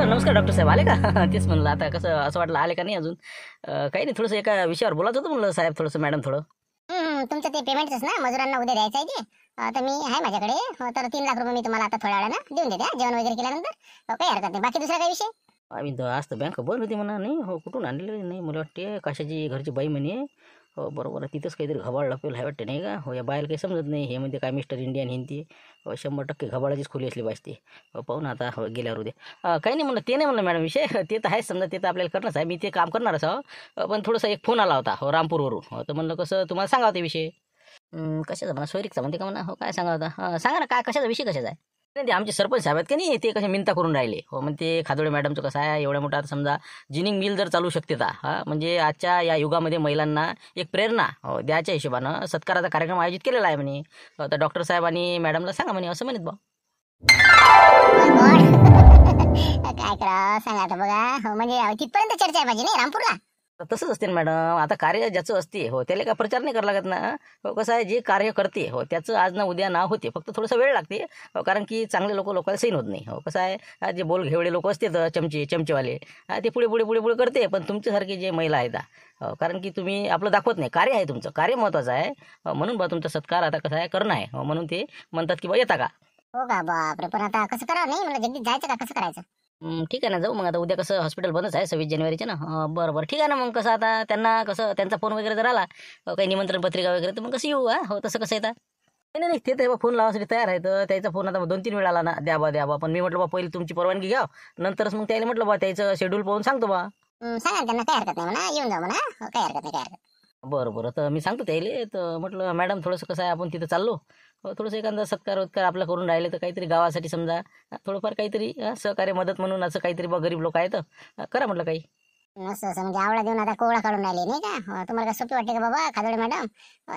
नमस्कार डॉक्टर साहेब, आले का? तेच म्हणलं आता कसं असं वाटलं आले का नाही अजून. काही नाही, थोडंसं एका विषयावर बोलायचं होतं म्हणलं साहेब, थोडंसं मॅडम थोडं. तुमचं ते पेमेंटच ना, मजुरांना उद्या द्यायचं आहे ते. तर मी आहे माझ्याकडे. तर 3 लाख रुपये मी तुम्हाला आता थोड्या वेळानं देऊन देते, जेवण वगैरे केल्यानंतर. काही हरकत नाही. बाकी दुसरा काही विषय? आम्ही तर आज तर बँक बंद होती म्हणा. नाही हो, कुठून आणलेली नाही, मला वाटते कशाची घरची बाई म्हणे. हो बरोबर आहे, तिथंच काहीतरी घबाड लपेल आहे वाटते नाही का. हो, या बायला काही समजत नाही, हे म्हणजे काय मिस्टर इंडियन हिंदी. 100% घबाडाचीच खोली असली पाहिजे ती. पाहू ना आता, हो गेल्यावर उद्या. काही नाही म्हणलं, ते नाही म्हणलं मॅडम विषय. ते तर आहेच समजा, ते तर आपल्याला करणंच आहे, मी ते काम करणारच आहो. पण थोडंसं एक फोन आला होता हो रामपूरवरून. हो तर म्हणलं कसं तुम्हाला सांगावं ते विषय. कशाचा म्हणा, सोयरीकचा म्हणते का म्हणा. हो काय सांगा होता, सांगा ना काय कशाचा विषय कशाचा आहे. नाही ते आमचे सरपंच साहेब आहेत का नाही, ते कसे मिनता करून राहिले. हो म्हणते खादोळे मॅडमचं कसं आहे, एवढ्या मोठा आता समजा जिनिंग मिल जर चालू शकते तर म्हणजे आजच्या या युगामध्ये महिलांना एक प्रेरणा द्यायच्या हिशोबानं सत्काराचा कार्यक्रम आयोजित केलेला आहे म्हणे. तर डॉक्टर साहेब आणि मॅडमला सांगा म्हणे, असं म्हणत बा. काय करा सांगा आता बघा. हो म्हणजे तिथपर्यंत चर्चा आहे माझी नाही रामपूरला. तर तसंच असते ना मॅडम, आता कार्य ज्याचं असते हो त्याला काय प्रचार नाही करावा लागत ना. हो कसं आहे, जे कार्य करते हो त्याचं आज ना उद्या नाव होते, फक्त थोडंसं वेळ लागते. कारण की चांगले लोकांना सैन होत नाही. हो कसं आहे, जे बोल घेवडे लोक असते तर चमचेवाले, ते पुढे पुढे पुढे पुढे करते. पण तुमच्यासारखे जे महिला आहेत कारण की तुम्ही आपलं दाखवत नाही, कार्य आहे तुमचं, कार्य महत्त्वाचं आहे. म्हणून बा तुमचा सत्कार आता कसं आहे करणं आहे. म्हणून ते म्हणतात की बा येता का. हो का बापरे, पण आता कसं करावं? नाही मला जगदीश जायचं का, कसं करायचं? ठीक आहे ना, जाऊ मग. आता उद्या कसं हॉस्पिटल बंदच आहे 26 जानेवारीचे ना. बरं बरं ठीक आहे ना. मग कसं आता त्यांना कसं त्यांचा फोन वगैरे जर आला काही निमंत्रण पत्रिका वगैरे, तर मग कसं येऊ. हो तसं कसं येतात. नाही नाही, ते तर फोन लावासाठी तयार आहे. तर त्याचा फोन आता 2-3 वेळा आला ना, द्या बा. पण मी म्हटलं बा पहिले तुमची परवानगी घ्या, नंतरच मग त्याला म्हटलं बा त्याचं शेड्यूल पाहून सांगतो बा. सांगा ना त्यांना, काही हरकत नाही म्हणा, येऊन जाऊ म्हणा. हो, काही हरकत नाही, काही हरकत. बरं तर मी सांगतो त्याला. तर म्हटलं मॅडम थोडंसं कसं आहे, आपण तिथं चाललो थोडंसं एखादा सत्कार आपलं करून राहिले तर काहीतरी गावासाठी समजा थोडंफार काहीतरी सहकार्य मदत म्हणून असं काहीतरी बा, गरीब लोक आहेत करा म्हटलं काही. असं असं म्हणजे आवळा देऊन आता कोवळा काढून राहिले नाही का? तुम्हाला काय सोपी वाटते का बाबा खादोडे मॅडम?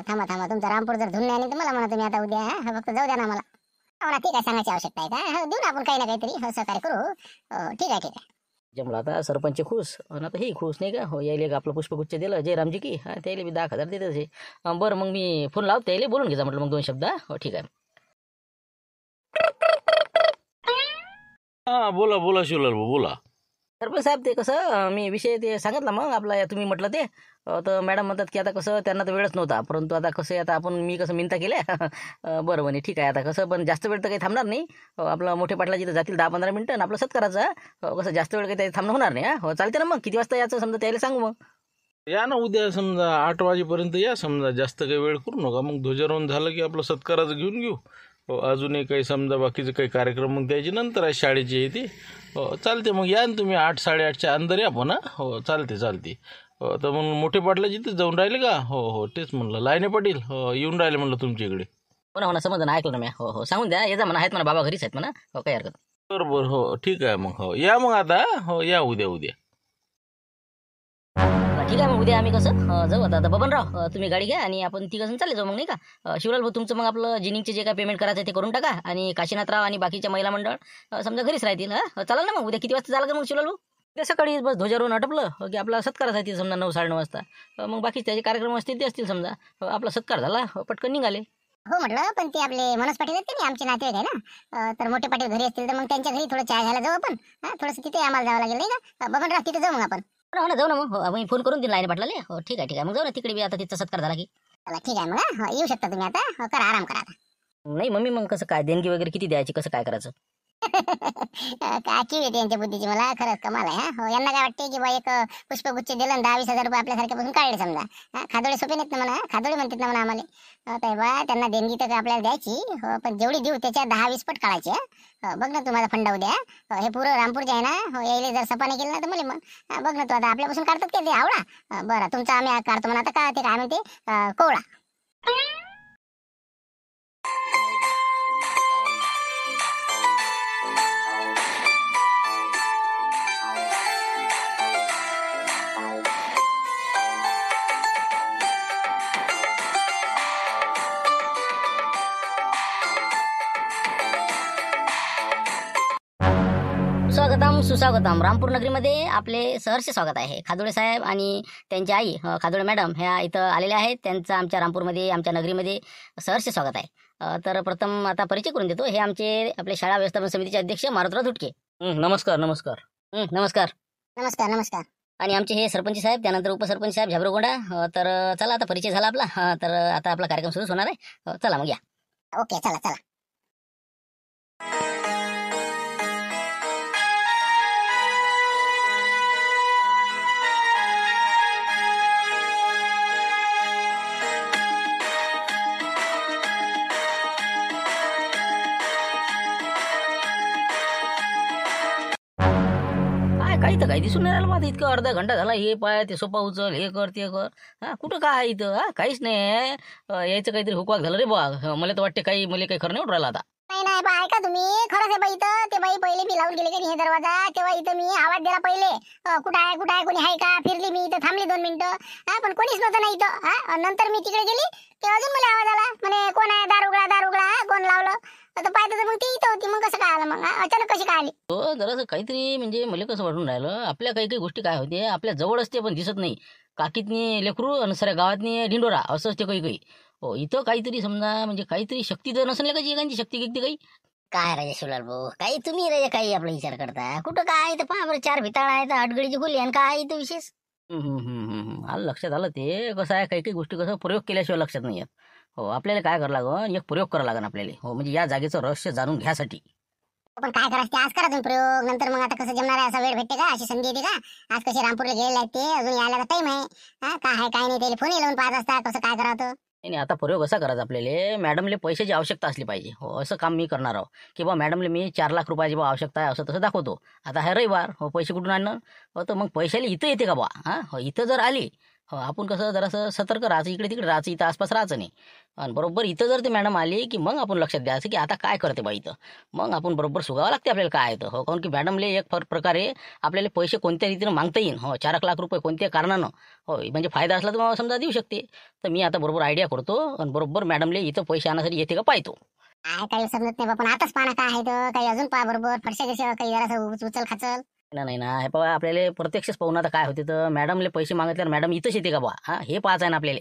थांबा तुमचा रामपूर जर धुन नाही तर मला म्हणा तुम्ही आता उद्या. फक्त जाऊ द्या ना मला. हो ना, ठीक आहे, सांगायची आवश्यकता आहे का? देऊ ना आपण काही ना काहीतरी सहकार्य करू. ठीक आहे. जमलं आता, सरपंच खुश आणि आता हे खुश नाही का. हो यायला एक आपलं पुष्पगुच्छ दिलं जयरामजी की, त्याला बी 10,000 देतच आहे. बरं मग मी फोन लावतो त्याला, बोलून घ्यायचा म्हटलं मग 2 शब्द. हो ठीक आहे. हा बोला बोला शिवलाल भाऊ बोला. सरपंच साहेब ते कसं मी विषय ते सांगितलं मग आपला तुम्ही म्हटलं ते. तर मॅडम म्हणतात की आता कसं त्यांना तर वेळच नव्हता, परंतु आता कसं आहे, आता आपण मी कसं मिनता केल्या. बरं म्हणे ठीक आहे. आता कसं पण जास्त वेळ तर काही थांबणार नाही. आपलं मोठे पाटलाची तर जातील 10-15 मिनिटं आणि आपलं सत्काराचं. कसं जास्त वेळ काही थांबणं होणार नाही. हो चालते ना. मग किती वाजता याचं समजा त्याला सांगू मग. या ना उद्या समजा 8 वाजेपर्यंत या, समजा जास्त काही वेळ करू नका. मग ध्वजारोहण झालं की आपलं सत्काराचं घेऊन घेऊ. हो अजूनही काही समजा बाकीचे काही कार्यक्रम मग त्याची नंतर आहे, शाळेची आहे ती. हो चालते मग या ना तुम्ही 8-8:30च्या अंदर या पण. हो चालते. हो तर मग मोठे पाटलाची तिथं जाऊन राहिले का? हो तेच म्हणलं लायने पाटील हो येऊन राहिले म्हणलं तुमच्या इकडे. हो ना समजा ना, ऐकलं ना मी. हो सांगून द्या, येजा म्हणा, आहेत म्हणा बाबा घरीच आहेत म्हणा. हो काही हरकत नाही. बरोबर हो ठीक आहे मग. हो या मग आता. हो या उद्या. ठीक आहे मग उद्या आम्ही कसं जाऊ. आता बबनराव तुम्ही गाडी घ्या आणि आपण तिघं चालले जाऊ मग नाही का. शिवलाल भाऊ तुमचं मग आपलं जिनिंगचे जे काय पेमेंट करायचं ते करून टाका. आणि काशीनाथराव आणि बाकीच्या महिला मंडळ समजा घरीच राहतील. चालेल ना. मग उद्या किती वाजता झालं का मग शिवलाल भाऊ? उद्या सकाळी बस ध्वजारोहण आटपलं की आपला सत्कार आहे समजा 9-9:30 वाजता. मग बाकी त्याचे कार्यक्रम असतील ते असतील समजा. आपला सत्कार झाला पटकन निघाले. हो म्हटलं, पण ते आपले मनोज पाटील आहेत की नाही, आमचे नातेवाईक आहे ना. तर मोठे पाटील घरी असतील तर मग त्यांच्या घरी थोडं चहा घ्यायला जाऊ आपण. थोडंसं तिथे आम्हाला जावं लागेल नाही का. बबनराव तिथे जाऊ मग आपण. हो ना जाऊ ना मग. आम्ही फोन करून दिला आहे पाटलाले. हो ठीक आहे मग जाऊ ना तिकडे बी. आता तिचा सत्कार झाला की. चला ठीक आहे मग. येऊ शकता तुम्ही आता. करा आराम करा आता. नाही मम्मी मग कसं काय देणगी वगैरे किती द्यायची, कसं काय करायचं? काय की येते यांच्या बुद्धीची, मला खरंच कमाल आहे. हो यांना काय वाटते की बा एक पुष्पगुच्छ दिलं 10-20 हजार रुपये आपल्यासारख्यापासून काढले समजा. खादोळे सोपे नाहीत ना म्हणा, खादोळे म्हणतात ना म्हणा आम्हाला. आता बा त्यांना देणगी तर आपल्याला द्यायची. हो पण जेवढी देऊ त्याच्या 10-20 पट काढायचे. बघ ना तुम्हाला फंडा उद्या. हे पुरं रामपूर जे आहे ना, हो यायला जर सपाने केलं ना तर मला मग बघ ना तू आता आपल्यापासून काढतात का ते आवडा. बरं तुमचा आम्ही काढतो म्हणा. आता का ते काय म्हणते कोवळा. सुस्वागतम. रामपूर नगरीमध्ये आपले सहर्ष स्वागत आहे. खादोळे साहेब आणि त्यांची आई खादोळे मॅडम ह्या इथं आलेल्या आहेत. त्यांचं आमच्या रामपूरमध्ये, आमच्या नगरीमध्ये सहर्ष स्वागत आहे. तर प्रथम आता परिचय करून देतो. हे आपले शाळा व्यवस्थापन समितीचे अध्यक्ष मारुतराव धुटके. नमस्कार. नमस्कार. नमस्कार नमस्कार. आणि आमचे हे सरपंच साहेब, त्यानंतर उपसरपंच साहेब झाबरगोंडा. तर चला आता परिचय झाला आपला. तर आता आपला कार्यक्रम सुरूच होणार आहे. चला मग या. ओके चला चला. काय काही तर काही दिसून नाही राहिलं माझं. इतकं अर्धा घंटा झाला, हे पाय ते सोपा उचल, हे कर ते कर. कुठं काय आहे इथं? काहीच नाही. यायचं काहीतरी हुकवाक झालं रे बा. मला तर वाटते काही मला काही खरं नाही वाटून राहिलं आता. नाही नाही बा, ऐका तुम्ही, खरंच आहे बाई. इथं ते बाई पहिले मी लावून गेले की हे दरवाजा, तेव्हा इथं मी आवाज दिला पहिले, कुठं आहे कोणी आहे का. फिरली मी इथं, थांबली 2 मिनिटं, पण कोणीच नव्हतं ना इथं. नंतर मी तिकडे गेली तेव्हा अजून मला आवाज आला, म्हणे कोण आहे, दार उघडा दार उघडा. कोण लावलं तर पाहतो तर मग ती इथं होती. मग कसं काय आलं, मग अचानक कशी काय आली. तो जरासं काहीतरी म्हणजे मला कसं वाटून राहिलं, आपल्या काही काही गोष्टी काय होते, आपल्या जवळ असते पण दिसत नाही. काकीतनी लेकरू आणि साऱ्या गावातनी ढिंडोरा असं असते काही काही. हो, इथं काहीतरी समजा म्हणजे काहीतरी शक्ती जर नसेल का, एखादी शक्ती गिक्ती काही. काय राजा शिवलाल भाऊ, काही तुम्ही राजा काही आपला विचार करता. कुठं काय तर पहा बरं, 4 भिताळ आहेत, 8 गडीची खोली आणि काय इथं विशेष. आलं लक्षात आलं. ते कसं आहे, काही काही गोष्टी कसं प्रयोग केल्याशिवाय लक्षात नाही येत. हो, आपल्याला काय करावं लागन, एक प्रयोग करावा लागेल आपल्याला. हो, म्हणजे या जागेचं रहस्य जाणून घ्यासाठी. पण काय करायचं ते आज करा तुम्ही प्रयोग. नंतर मग आता कसं जमणार आहे, असा वेळ भेटते का, अशी संधी येते का. आज कसे रामपूरला गेलेले आहेत ते, अजून यायला टाइम आहे. काय आहे काय नाही, त्याला फोन लावून पाहत असता कसं काय करावं. नाही नाही, आता प्रयोग असा करायचा आपल्याला, मॅडमले पैशाची आवश्यकता असली पाहिजे. हो, असं काम मी करणार आहो की बा मॅडमले मी 4 लाख रुपयाची बा आवश्यकता आहे असं तसं दाखवतो. आता हा रविवार, हो, पैसे कुठून आणणार. हो, तर मग पैशाला इथं येते का बा. हो, इथं जर आली, हो, आपण कसं जरासं सतर्क राहायचं, इकडे तिकडे राहायचं, इथं आसपास राहायचं नाही. आणि बरोबर इथं जर ते मॅडम आली की मग आपण लक्षात द्यायचं की आता काय करते बा इथं. मग आपण बरोबर सुगावं लागते आपल्याला काय येतं. हो, कारण की मॅडमले एक प्रकारे आपल्याला पैसे कोणत्या रीतीनं मागता येईल. हो, 4 लाख रुपये कोणत्या कारणानं, हो, म्हणजे फायदा असला तर मग समजा देऊ शकते. तर मी आता बरोबर आयडिया करतो आणि बरोबर मॅडमले इथं पैसे आणण्यासाठी येते का पाहतो. काय काही समजत नाही बा, पण आताच पाहणं काय आहे तर काही अजून पहा बरोबर फरशा गिरशा काही जरा उचल खाचल. नाही ना, हे पहा आपल्याला प्रत्यक्षच पाहून आता काय होते, तर मॅडमले पैसे मागितल्यावर मॅडम इथंच येते का बा. हे पाहायचं आहे ना आपल्याला.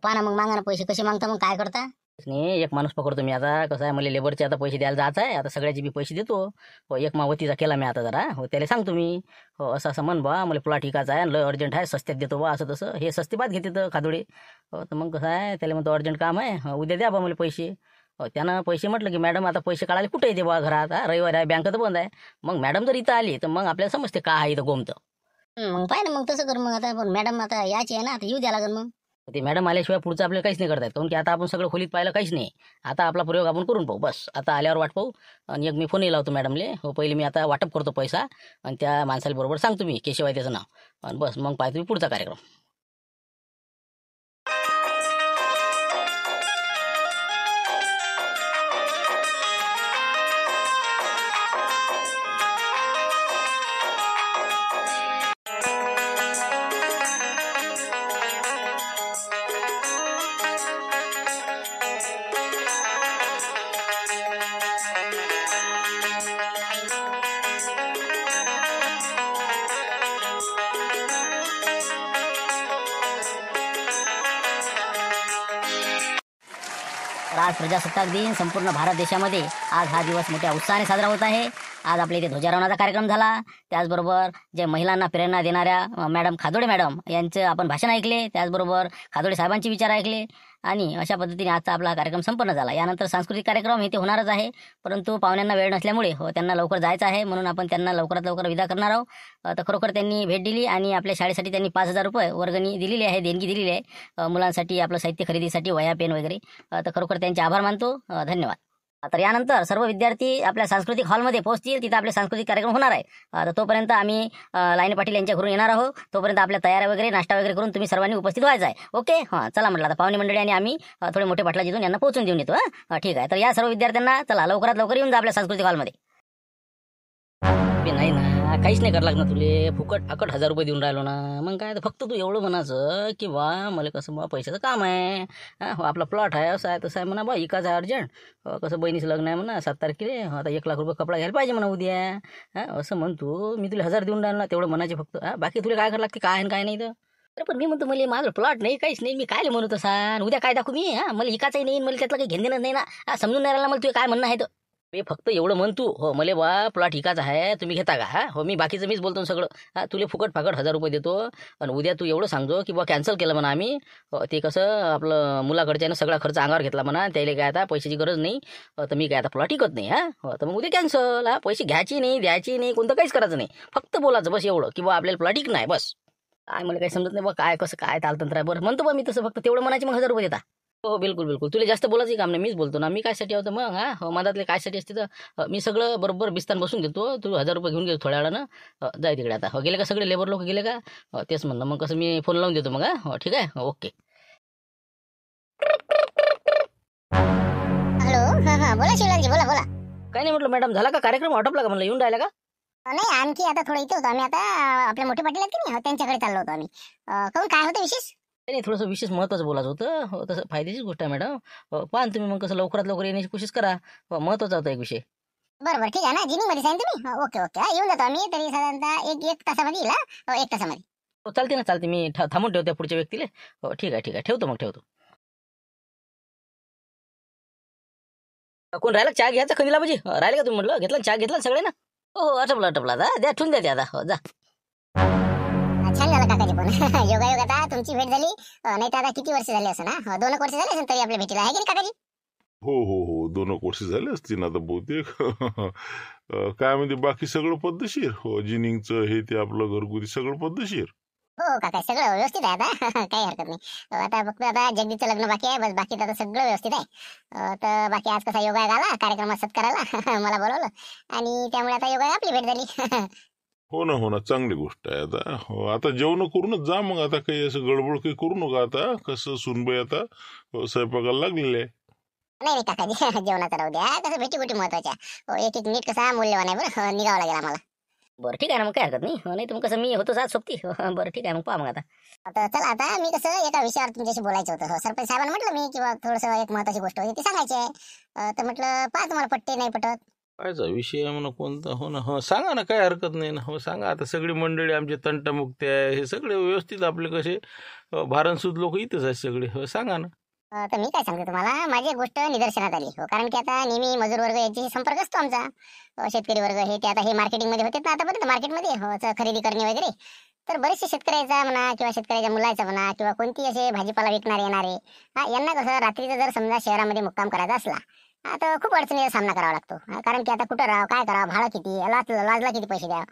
पहा ना मग, मागा ना पैसे, कसे मागता मग, काय करता. नाही, एक माणूस पकडतो मी आता. कसं आहे, मला लेबरचे आता पैसे द्यायला जायचं आहे. आता सगळ्याचे मी पैसे देतो. हो, एक मावतीचा केला मी आता जरा. हो, त्याला सांगतो मी, हो, असं असं म्हण बा, मला प्लॉट हिकाचा आहे, लय अर्जंट आहे, सस्त्यात देतो बा, असं तसं. हे सस्ते बात घेते तर खादोडे. हो, तर मग कसं आहे, त्याला म्हणतो अर्जंट काम आहे, उद्या द्या बा मला पैसे. हो, त्यानं पैसे म्हटलं की मॅडम आता पैसे काढायला कुठे येते बा घरात. रविवार आहे, बँक तर बंद आहे. मग मॅडम जर इथं आली तर मग आपल्याला समजते काय आहे इथं गोमतं. मग पाय ना, मग तसं कर. मग आता पण मॅडम आता याची आहे ना, आता येऊ द्या लागेल मग. ते मॅडम आल्याशिवाय पुढचं आपल्याला काहीच नाही करता येत. काऊन की आता आपण सगळं खोलीत पाहिलं काहीच नाही. आता आपला प्रयोग आपण करून पाहू बस. आता आल्यावर वाट पाहू. आणि एक मी फोनही लावतो मॅडमले. हो, पहिले मी आता वाटप करतो पैसा आणि त्या माणसाला बरोबर सांगतो मी, केशव आहे त्याचं नाव. आणि बस मग पाहतो मी पुढचा कार्यक्रम. तर आज प्रजासत्ताक दिन संपूर्ण भारत देशामध्ये आज हा दिवस मोठ्या उत्साहाने साजरा होत आहे. आज आपल्या इथे ध्वजारोहणाचा कार्यक्रम झाला. त्याचबरोबर जे महिलांना प्रेरणा देणाऱ्या मॅडम खादोडे मॅडम यांचं आपण भाषण ऐकले. त्याचबरोबर खादोडे साहेबांचे विचार ऐकले. आणि अशा पद्धतीने आजचा आपला कार्यक्रम संपन्न झाला. यानंतर सांस्कृतिक कार्यक्रम हे ते होणारच आहे, परंतु पाहुण्यांना वेळ नसल्यामुळे हो त्यांना लवकर जायचं आहे, म्हणून आपण त्यांना लवकरात लवकर विदा करणार आहोत. तर खरोखर त्यांनी भेट दिली आणि आपल्या शाळेसाठी त्यांनी 5,000 रुपये वर्गणी दिलेली आहे, देणगी दिलेली आहे मुलांसाठी, आपलं साहित्य खरेदीसाठी, वह्या पेन वगैरे. तर खरोखर त्यांचे आभार मानतो. धन्यवाद. तर यानंतर सर्व विद्यार्थी आपल्या सांस्कृतिक हॉलमध्ये पोहोचतील. तिथं आपले सांस्कृतिक कार्यक्रम होणार आहे. तर तोपर्यंत आम्ही लाईने पाटील यांच्या घरून येणार आहोत. तोपर्यंत आपल्या तयाऱ्या वगैरे, नाश्ता वगैरे करून तुम्ही सर्वांनी उपस्थित व्हायचं आहे. ओके, हां, चला म्हटलं आता पाहुणे मंडळी आणि आम्ही थोडे मोठे पाटला जिथून यांना पोहोचून देऊन येतो. ठीक आहे. तर या सर्व विद्यार्थ्यांना चला लवकरात लवकर येऊन जा आपल्या सांस्कृतिक हॉलमध्ये. नाही ना, काहीच नाही करावं लागणार तुले. फुकट फाकट 1,000 रुपये देऊन राहिलो ना. मग काय, तर फक्त तू एवढं म्हणायचं की बा मला कसं बा पैशाचं काम आहे, हो, आपला प्लॉट आहे, असं आहे तसं आहे म्हणा बा, इकाच आहे अर्जंट, कसं बहिणीचं लग्न आहे म्हणा 7 तारखेला, आता 1 लाख रुपये कपडा घ्यायला पाहिजे म्हणा उद्या. असं म्हणतो मी तुला 1,000 देऊन राहिलो ना, तेवढं म्हणायचे फक्त. बाकी तुला काय करावं लागते, काय आहे काय नाही तर. अरे पण मी म्हणतो मला माझं प्लॉट नाही, काहीच नाही, मी काय म्हणतो तसा. उद्या काय दाखवू मी, मला इकाचंही नाही, मला त्यातलं काही घेणं देणं नाही ना. समजून नाही राहिला मला तुझं काय म्हणणं आहे तर. मी फक्त एवढं म्हण तू हो मला बा प्लॉट हिकाचा आहे तुम्ही घेता का हा हो मी बाकीचं मीच बोलतो ना सगळं हा तुला फुकट फाकट 1000 रुपये देतो आणि उद्या तू एवढं सांगतो की बा कॅन्सल केलं म्हणा आम्ही ते कसं आपलं मुलाकडच्यानं सगळा खर्च अंगावर घेतला म्हणा त्याला काय आता पैशाची गरज नाही तर मी काय आता प्लॉट हिकत नाही हा तर मग उद्या कॅन्सल हा पैसे घ्यायची नाही द्यायची नाही कोणतं काहीच करायचं नाही फक्त बोलायचं बस एवढं की बा आपल्याला प्लॉट हिक नाही बस काय मला काही समजत नाही बा काय कसं काय तालतंत्र आहे बरं म्हणतो बा मी तसं फक्त तेवढं म्हणायची मग 1000 रुपये देता हो बिलकुल बिलकुल तुला जास्त बोलायचं काम नाही मीच बोलतो ना मी कायसाठी होतं मग हा हो मधातले कायसाठी असते तर मी सगळं बरोबर बिस्तान बसून देतो तू 1000 रुपये घेऊन घे थोड्या वेळानं जाय तिकडे आता हो गेले का सगळे लेबर लोक गेले का तेच म्हणलं मग कसं मी फोन लावून देतो मग हा हो ठीक आहे ओके हॅलो हा बोला शिवलालजी बोला बोला. काय नाही म्हटलं मॅडम झाला का कार्यक्रम आटोपला का म्हणलं येऊन राहिला का नाही आणखी आता थोडं इथे होतो आम्ही आता आपले मोठे पाटील आहेत की नाही त्यांच्याकडे चाललो होतो आम्ही. काहून काय होतं विशेष? नाही थोडंसं विशेष महत्त्वाचं बोलायचं होतं हो तसं फायद्याचीच गोष्ट आहे मॅडम पाहा तुम्ही मग कसं लवकरात लवकर येण्याची कोशिश करा महत्त्वाचा होता एक विषय बरं ठीक आहे ना जिनिंग मध्ये सांग तुम्ही ओके ओके येऊन जातो आम्ही तरी साधारणतः एक तासामध्ये येईल हा. 1 तासामध्ये हो चालते ना चालते मी थांबून ठेवतो त्या पुढच्या व्यक्तीला हो ठीक आहे ठेवतो मग ठेवतो कोण राहिला चहा घ्यायचा खंदीला पाहिजे राहिलं का तुम्ही म्हटलं घेतला चहा घेतला सगळे ना हो आटपला आता द्या ठेवून द्या ते आता हो जा छान झालं काकाजी पण योगायोग आता तुमची भेट झाली नाही तर आता किती वर्ष झाली असं ना 2 वर्ष झाले असेल तरी आपल्या भेटीला आहे की नाही काकाजी? हो 2 वर्ष झाले असतील आता बहुतेक काय म्हणजे बाकी सगळं पद्धतशीर हो जिनिंगचं हे ते आपलं घरगुती सगळं पद्धतशीर हो काका सगळं व्यवस्थित आहे आता काही हरकत नाही. आता फक्त आता जगदीचं लग्न बाकी आहे बस बाकी आता सगळं व्यवस्थित आहे. तर बाकी आज कसा योगा आला कार्यक्रमात सत्काराला मला बोलवलं आणि त्यामुळे आता योगा आपली भेट झाली. हो ना चांगली गोष्ट आहे आता हो आता जेवण करूनच जा मग आता काही असं गडबड काही करू नका आता कसं सुनबाई आता स्वयंपाकाला लागलेले आहे. नाही काकाजी जेवणाचं राहू द्या कसं भेटी गोटी महत्वाच्या हो एक मिनिट कसा मूल्यवान आहे बरं निघावं लागेल आम्हाला. बरं ठीक आहे ना मग काय हरकत नाही नाही तर मग कसं मी होतो आज सोबती बरं ठीक आहे मग पहा मग आता चला आता मी कसं एका विषयावर तुमच्याशी बोलायचं होतं सरपंच साहेबांना म्हटलं मी किंवा थोडंसं एक महत्वाची गोष्ट होती ती सांगायची आहे तर म्हटलं पहा तुम्हाला पटते नाही पटत. कायचा विषय आहे म्हणा कोणता हो ना हो सांगा ना काय हरकत नाही ना हो सांगा आता सगळी मंडळी आमचे तंटामुक्ती आहे हे सगळे व्यवस्थित आपले कसे भारणसूद लोक इथेच आहेत सगळे हो सांगा ना. तर मी काय सांगते तुम्हाला माझी एक गोष्ट निदर्शनात आली हो कारण की आता नेहमी मजूर वर्ग यांच्याशी संपर्क असतो आमचा शेतकरी वर्ग हे ते आता हे मार्केटिंग मध्ये होते ना आतापर्यंत मार्केटमध्ये हो खरेदी करणे वगैरे तर बरेचसे शेतकऱ्याचा म्हणा किंवा शेतकऱ्याच्या मुलाचा म्हणा किंवा कोणती असे भाजीपाला विकणारे येणारे यांना कसं रात्रीचा जर समजा शहरामध्ये मुक्काम करायचा असला तर खूप अडचणीचा सामना करावा लागतो कारण की आता कुठं राहावं काय करावं भाडं किती लाजला किती पैसे द्यावं.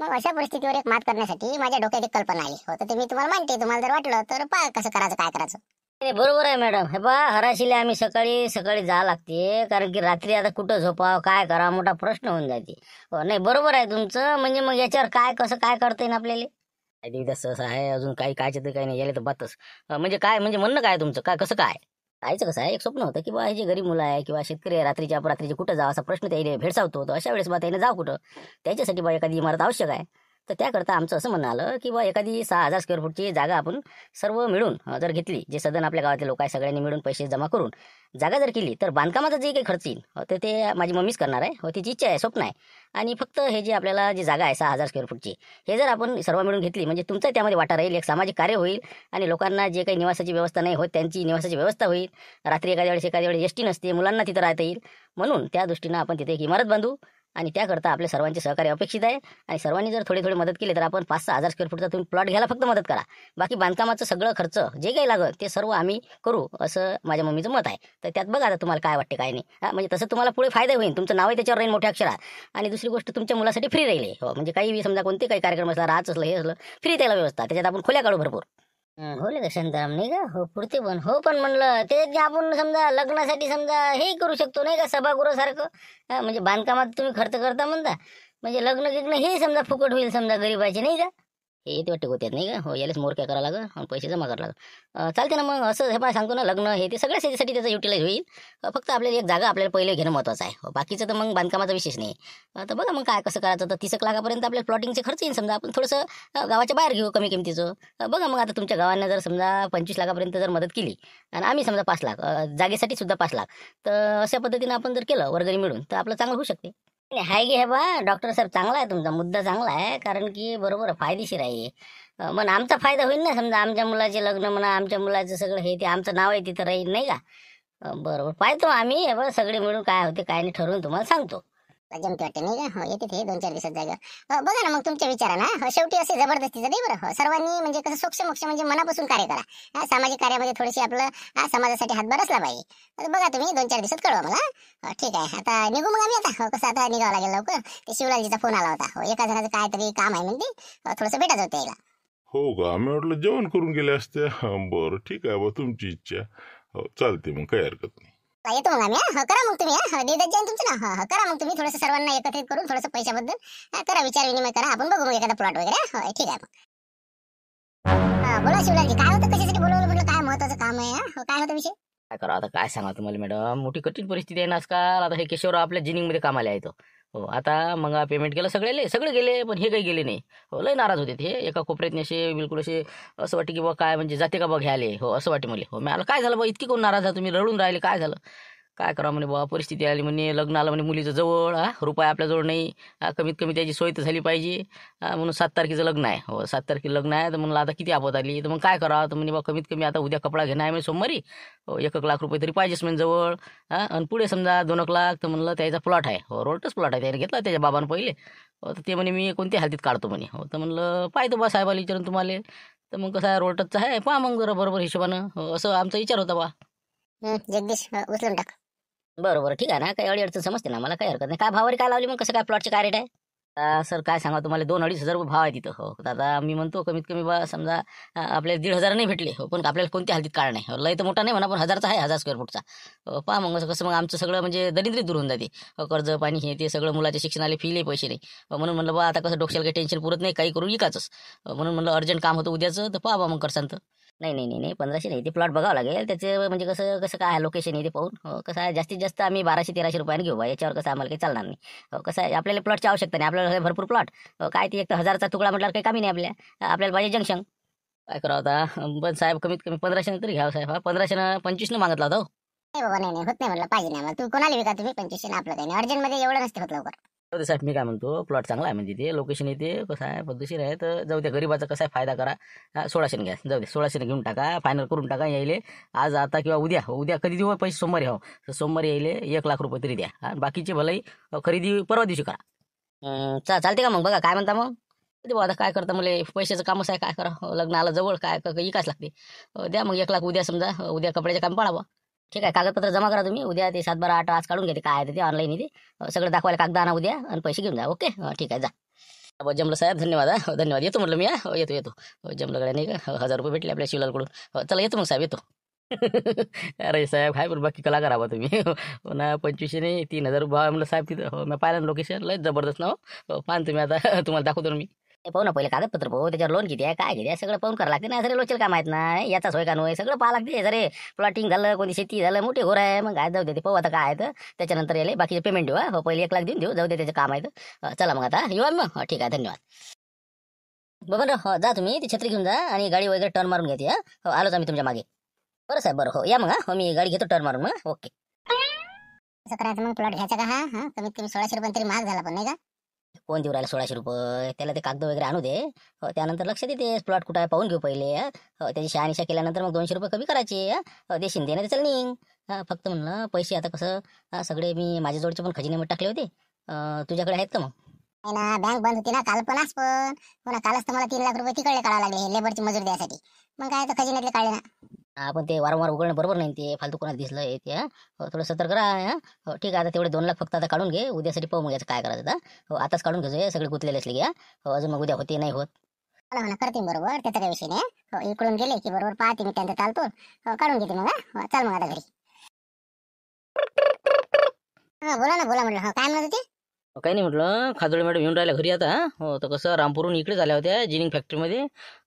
मग अशा परिस्थितीवर एक मात करण्यासाठी माझ्या डोक्यात एक कल्पना आली हो तर ते मी तुम्हाला मानते तुम्हाला जर वाटलं तर पहा कसं करायचं काय करायचं. बरोबर आहे मॅडम हे बा हराशीला आम्ही सकाळी जा लागते कारण की रात्री आता कुठं झोपावं काय करावं मोठा प्रश्न होऊन जाते. नाही बरोबर आहे तुमचं म्हणजे मग याच्यावर काय कसं काय करता येईल आपल्याला देवीदास सहसा आहे अजून काही कायचं तर काही नाही यायला तर बातच म्हणजे काय म्हणजे म्हणणं काय तुमचं काय कसं काय कायचं कसं आहे एक स्वप्न होतं की बा हे जे गरीब मुलं आहे किंवा शेतकरी आहे रात्रीच्या अपरात्रीचे कुठं जावं असा प्रश्न त्याला भेडसावतो तर अशा वेळेस बा त्याने जाव कुठं त्याच्यासाठी बा एखादी इमारत आवश्यक आहे. तर त्याकरता आमचं असं म्हणणं आलं की बा एखादी 6000 स्क्वेअर फूटची जागा आपण सर्व मिळून जर घेतली जे सदन आपल्या गावातले लोक आहे सगळ्यांनी मिळून पैसे जमा करून जागा जर केली तर बांधकामाचं जे काही खर्च येईल तर ते माझी मम्मीच करणार आहे हो तिची इच्छा आहे स्वप्न आहे. आणि फक्त हे जे आपल्याला जी जागा आहे 6000 स्क्वेअर फूटची हे जर आपण सर्व मिळून घेतली म्हणजे तुमचा त्यामध्ये वाटा राहील एक सामाजिक कार्य होईल आणि लोकांना जे काही निवासाची व्यवस्था नाही होत त्यांची निवासाची व्यवस्था होईल. रात्री एखाद्या वेळेस एसटी नसते मुलांना तिथं राहता येईल म्हणून त्या दृष्टीनं आपण तिथे एक इमारत बांधू आणि त्याकरता आपल्या सर्वांचे सहकार्य अपेक्षित आहे. आणि सर्वांनी जर थोडे मदत केली तर आपण 5-6 स्क्वेअर फूटचा तुम्ही प्लॉट घ्यायला फक्त मदत करा बाकी बांधकामाचं सगळं खर्च जे काही लागत ते सर्व आम्ही करू असं माझ्या मम्मीचं मत आहे. तर त्यात बघा आता तुम्हाला काय वाटते काय नाही म्हणजे तसं तुम्हाला पुढे फायदा होईल तुमचं नावही त्याच्यावर राहील मोठ्या अक्षरात आणि दुसरी गोष्ट तुमच्या मुलासाठी फ्री राहील हो म्हणजे काही समजा कोणते काही कार्यक्रम असला राहत असलं हे असलं फ्री त्याला व्यवस्था त्याच्यात आपण खोल्या काढू भरपूर. होले का शांताराम नाही का हो पुरते पण हो पण म्हणलं ते आपण समजा लग्नासाठी समजा हे करू शकतो नाही का सभागृहासारखं म्हणजे बांधकामात तुम्ही खर्च करता म्हणता म्हणजे लग्न हे समजा फुकट होईल समजा गरीबाचे नाही का हे येते वाटते होत्यात नाही का हो यालाच मोरक्या करावं लागेल आणि पैसे जमा करावं लागेल चालते ना मग असं हे मला सांगतो ना लग्न हे ते सगळ्या शेतीसाठी त्याचं युटिलाइज होईल फक्त आपल्याला एक जागा आपल्याला पहिले घेणं महत्त्वाचं आहे बाकीचं तर मग बांधकामाचा विशेष नाही. तर बघा मग काय कसं करायचं तर 30 लाखापर्यंत आपल्याला प्लॉटिंगचे खर्च येईल समजा आपण थोडंसं गावाच्या बाहेर घेऊ कमी किमतीचं बघा मग आता तुमच्या गावांना जर समजा 25 लाखापर्यंत जर मदत केली आणि आम्ही समजा 5 लाख जागेसाठी सुद्धा 5 लाख तर अशा पद्धतीनं आपण जर केलं वर्गणी मिळून तर आपलं चांगलं होऊ शकते. हाय गे हे बा डॉक्टर साहेब चांगला आहे तुमचा मुद्दा चांगला आहे कारण की बरोबर फायदेशीर आहे मग आमचा फायदा होईल ना समजा आमच्या मुलाचे लग्न म्हणा आमच्या मुलाचं सगळं हे ते आमचं नाव आहे तिथं राहील नाही का बरोबर पाहतो आम्ही हे बघ सगळे मिळून काय होते काय नाही ठरवून तुम्हाला सांगतो. जमते वाटते नाही का? हो येते ते 2-4 दिवसात जागा. बघा ना मग तुमच्या विचारानं शेवटी असे जबरदस्तीचं नाही बरं. सर्वांनी म्हणजे कसं सोक्ष मोक्ष म्हणजे मनापासून कार्य करा. सामाजिक कार्यामध्ये थोडीशी आपलं समाजासाठी हातभार असला पाहिजे. तर बघा तुम्ही 2-4 दिवसात कळवा मला. ठीक आहे आता निघू मग आम्ही आता. कसं आता निघावं लागेल लवकर. ते शिवलालजीचा फोन आला होता. एका जणाचं काहीतरी काम आहे म्हणते. थोडंसं भेटायचं होतं यायला. हो का? आम्ही म्हटलं जेवण करून गेले असते. बरं ठीक आहे बा, तुमची इच्छा. हो चालते मग, काही हरकत नाही. येतो मग आम्ही. करा मग तुम्ही देत जाईन तुमचं ना. करा मग तुम्ही थोडंसं सर्वांना एकत्रित करून थोडंसं पैशाबद्दल करा विचार विनिमय करा. आपण बघू मग एखादा प्लॉट वगैरे. हो ठीक आहे मग. बोला शिवलालजी काय होतं, कशासाठी बोलवलं म्हटलं, काय महत्वाचं काम आहे? काय होतं विषय? काय करा आता, काय सांगा तुम्हाला मॅडम, मोठी कठीण परिस्थिती आहे ना आजकाल. आता हे केशवराव आपल्या जिनिंगमध्ये कामाला आहे तो. हो आता मग पेमेंट केलं सगळे गेले, पण हे काही गेले नाही. हो लय नाराज होते ते. एका कोपऱ्यात असे बिलकुल असे असं वाटते की बा काय म्हणजे जाते का बा घ्यायले. हो असं वाटते मला. हो मला काय झालं बा, इतकी कोण नाराज आहे तुम्ही, रडून राहिले, काय झालं? काय करा म्हणे बा, परिस्थिती आली म्हणे, लग्न आलं म्हणे मुलीचं जवळ, रुपये आपल्याजवळ नाही, कमीत कमी त्याची सोय तर झाली पाहिजे. म्हणून 7 तारखेचं लग्न आहे. हो 7 तारखेला लग्न आहे, तर म्हणलं आता किती आपत आली, तर मग काय करावं, तर म्हणे बा कमीत कमी आता उद्या कपडा घेणं आहे म्हणजे सोमवारी. हो 1 लाख रुपये तरी पाहिजेच म्हणजे जवळ. आणि पुढे समजा 2 लाख, तर म्हणलं त्याचा प्लॉट आहे. हो रोडच प्लॉट आहे, त्याने घेतला त्याच्या बाबानं पहिले. हो तर ते म्हणे मी कोणत्या हालतीत काढतो म्हणे. हो तर म्हणलं पाहतो बा साहेबाला विचारून तुम्हाला. तर मग कसं आहे रोडटचचं आहे, पहा मग जरा बरोबर हिशोबानं. हो असं आमचा विचार होता बा. जगदीश उचलून टाक. बरं ठीक आहे ना, काही अडचण समजते ना मला, काही हरकत नाही. काय भावारी काय लावली मग, कसं काय प्लॉटचे काय रेट आहे? सर काय सांगा तुम्हाला, 2-2.5 हजार रुपये भाव आहे तिथं. हो तर आता मी म्हणतो कमीत कमी बा समजा आपल्याला 1,500 नाही भेटले. हो पण आपल्याला कोणत्या हालतीत काढ नाही. लय तर मोठा नाही म्हणा, पण 1000चा आहे, 1000 स्क्वेअर फूटचा. पहा मग कसं मग आमचं सगळं म्हणजे दरिद्री दूर होऊन जाते. कर्ज पाणी हे ते सगळं, मुलाच्या शिक्षणाला फीले पैसे नाही. म्हणून म्हणलं बा आता कसं डोक्याला काही टेन्शन पुरत नाही, काही करून विकायचंच. म्हणून म्हणलं अर्जंट काम होतं उद्याचं, तर पहा बा मग करसान तर. नाही 1500 नाही, ते प्लॉट बघावं लागेल त्याचे म्हणजे कसं कसं काय लोकेशन आहे ते पाहून. कसं आहे जास्तीत जास्त आम्ही 1200-1300 रुपयाने घेऊ बा, याच्यावर कसं आम्हाला काही चालणार नाही. कसं आहे आपल्याला प्लॉटची आवश्यकता नाही, आपल्याला भरपूर प्लॉट. काय ते एक तर 1000चा तुकडा म्हटल्यावर काही कामी नाही आपल्याला पाहिजे जंक्शन. काय करावं आता, पण साहेब कमीत कमी 1500 तरी घ्यावं साहेब. 1500 25 मागितला होता. नाही बाबा नाही होत नाही म्हटलं, पाहिजे नाही मला. तू कोणाला विका तुम्ही 2500? आपलं काही नाही, अर्जंट मध्ये एवढं नसते होत लवकर. जाऊ दे साहेब, मी काय म्हणतो, प्लॉट चांगला आहे म्हणजे ते लोकेशन येते, कसं आहे पद्धतशीर आहे, तर जाऊ द्या, गरीबाचा कसा आहे फायदा करा. 1600 घ्या, जाऊ दे 1600 घेऊन टाका, फायनल करून टाका. यायले आज आता किंवा उद्या कधी देऊ पैसे, सोमवारी. हो तर सोमवारी यायले 1 लाख रुपये तरी द्या. बाकीचे भलाई खरेदी परवा दिवशी करा. चालते का मग, बघा काय म्हणता मग. आता काय करता, मला पैशाचं कामच आहे, काय करा. लग्न आलं जवळ, काय इकाच लागते. द्या मग 1 लाख उद्या, समजा उद्या कपड्याचे काम पाडावं. ठीक आहे, कागदपत्र जमा करा तुम्ही. उद्या ते 7-12-8 आज काढून घेते, काय आहे ते ऑनलाईन इथे सगळं दाखवायला. कागद आणा उद्या आणि पैसे घेऊन जा. ओके ठीक आहे, जा. जमलं साहेब, धन्यवाद. धन्यवाद. येतो म्हटलं मी. येतो. जमलं गड्या नाही का, 1000 रुपये भेटले आपल्या शिवलालकडून. चला येतो मग साहेब, येतो. अरे साहेब काय पण बाकी कला करा बा तुम्ही. हो ना, 2500 नाही 3000 रुपये म्हणलं साहेब तिथं. हो मी पाहिलं लोकेशन, लय जबरदस्त ना. हो पाहा तुम्ही आता. तुम्हाला दाखवतो ना मी. पाहू ना पहिले कागदपत्र पाहू, त्याच्यावर लोन किती आहे काय किती आहे सगळं पाहून करावं लागते ना. सगळे लोचल काय माहित नाही, याचाच होय का नव्हे सगळं पाहा लागते. जरे प्लॉटिंग झालं, कोणती शेती झालं, मोठी घोर आहे, मग काय जाऊ दे, ते पाहू आता काय आहे तर त्याच्यानंतर यायला बाकीचे पेमेंट देऊ. हो पहिले 1 लाख देऊन देऊ, जाऊ दे त्याचं काम आहे तर. चला मग आता येऊ मग. ठीक आहे, धन्यवाद. बरोबर. हो जा तुम्ही, ती छत्री घेऊन जा आणि गाडी वगैरे टर्न मारून घेते. हो आलोच आम्ही तुमच्या मागे. बरं साहेब, बरं हो या मग. हो मी गाडी घेतो टर्न मारून मग. ओके. असं करायचं मग, प्लॉट घ्यायचा का? कमीत कमी 1600 रुपये तरी महाग झाला पण नाही का? कोण देऊ राहिला 1600 रुपये? त्याला ते कागद वगैरे आणू दे. हो त्यानंतर लक्ष देते, प्लॉट कुठं आहे पाहून घेऊ पहिले. हो त्याची शहानिशा केल्यानंतर मग 200 रुपये कमी करायचे. हो देशील दे नाही चल निघ. फक्त म्हणलं पैसे आता कसं सगळे मी माझ्या जोडचे पण खजिन्यामध्ये टाकले होते. तुझ्याकडे आहेत का मग? नाही ना, बँक बंद होती ना काल पण आज पण. हो ना, कालच तर मला 3 लाख रुपये तिकडे काढावं लागले लेबरची मजुरी द्यायसाठी. मग काय तर खजिन्यातले काढले ना. आपण ते वारंवार उघडणं बरोबर नाही, ते फालतू कोणाला दिसलं ते. हो थोडं सतर्क राहा. हो ठीक आहे, आता तेवढे 2 लाख फक्त आता काढून घे, उद्यासाठी पाहू मग याचं काय करायचं आता. हो आताच काढून घ्यायचं, सगळे गुतलेले असले घ्या. हो अजून मग उद्या होते नाही होत. हो ना करते बरोबर, त्याचा काही विषय नाही. हो इकडून गेले की बरोबर पाहते मी त्यांचा चालतो. हो काढून घेते मग. चल मग आता घरी. बोला ना, बोला म्हटलं. हो काय म्हणत होते? काही नाही म्हटलं, खाजोळे मॅडम येऊन राहिल्या घरी आता. हो तर कसं रामपूरहून इकडे झाल्या होत्या जिनिंग फॅक्टरीमध्ये.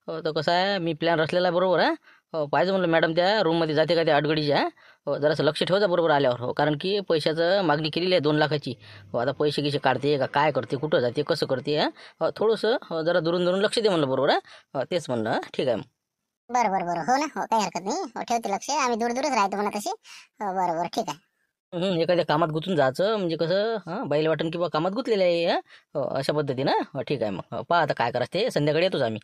हो तर कसं आहे, मी प्लॅन रचलेला आहे बरोबर आहे. हो पाहिजे म्हटलं मॅडम त्या रूममध्ये जाते का त्या अडगडीच्या. हो जरासं लक्ष ठेवायचं बरोबर आल्यावर. हो कारण की पैशाचं मागणी केलेली आहे 2 लाखाची. हो आता पैसे गिसे काढते का काय करते, कुठं जाते, कसं करते. हो थोडंसं जरा दुरून लक्ष दे म्हणलं बरोबर आहे. हो तेच म्हणलं. ठीक आहे मग. बरं. हो ना, हो काही हरकत नाही. हो ठेवते लक्ष, आम्ही दूरच राहतो म्हणा तसे. हो बरोबर ठीक आहे. एखाद्या कामात गुंतून जायचं म्हणजे कसं बाईल वाटण किंवा कामात गुंतलेलं आहे. हो अशा पद्धतीनं. हो ठीक आहे मग. पहा आता काय करायचं ते, संध्याकाळी येतोच आम्ही.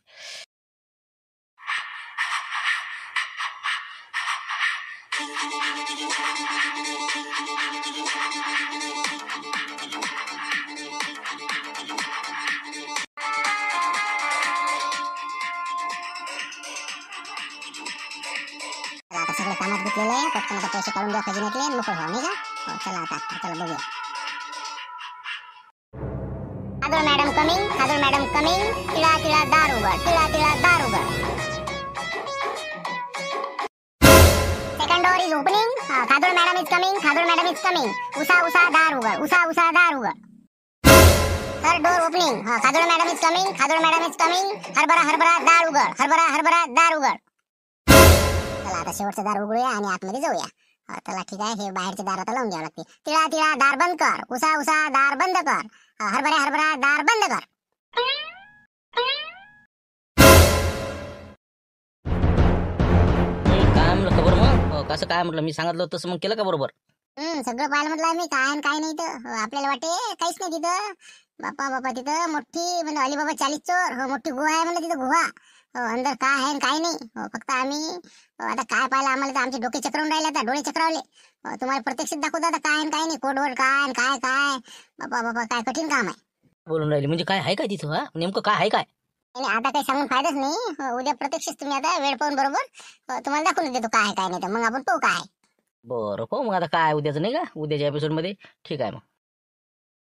आता सगळे कामात घेतलेले आहे. पटकन आता पैसे काढून द्या खजिन्यातले आणि मोकळं व्हा, नाही का? चला आता चला बघूया. खादोळ मॅडम कमिंग, खादोळ मॅडम कमिंग. तिळा तिळा दार उघड, तिळा तिळा दार उघड. Second door is opening. खादोळ मॅडम इज कमिंग, खादोळ मॅडम इज कमिंग. उसा उसा दार उघड, उसा उसा दार उघड. Third door opening. खादोळ मॅडम इज कमिंग, खादोळ मॅडम इज कमिंग. हरभरा हरभरा दार उघड, हरभरा हरभरा दार उघड. चला आता शेवटचं दार उघडूया आणि आतमध्ये जाऊया. चला ठीक आहे. हे बाहेरचे दार आता लावून द्यावं लागते. तिळा तिळा दार बंद कर, उसा उसा दार बंद कर. हरभरा हरभरा दार बंद कर. काय म्हणलं खबर मग? कसं काय म्हटलं? मी सांगितलं होतं तसं मग केलं का बरोबर? सगळं पाहिलं म्हटलं मी काय आणि काय नाही तर. आपल्याला वाटे काहीच नाही तिथं. बापा बापा तिथं मोठी म्हणजे अलीबाबा 40 चोर. मोठी गुहा आहे म्हणलं तिथं, गुहा. अंदर काय आहे आणि काय नाही. फक्त आम्ही आता काय पाहिलं आम्हाला तर आमचे डोके चक्रावून राहिले, आता डोळे चक्रावले. तुम्हाला प्रत्यक्षात दाखवतो आता काय आणि काय नाही. कोडवड काय आणि काय काय. बापा बापा काय कठीण काम आहे. बोलून राहिले म्हणजे काय आहे काय तिथं? हा नेमकं काय आहे काय? आणि आता काही सांगून फायदाच नाही. उद्या प्रत्यक्षच तुम्ही आता वेळ पाहून बरोबर तुम्हाला दाखवून देतो काय आहे काय नाही तर. मग आपण पाहू काय आहे. बरं, हो मग आता काय उद्याचं नाही का, उद्याच्या एपिसोडमध्ये. ठीक आहे मग.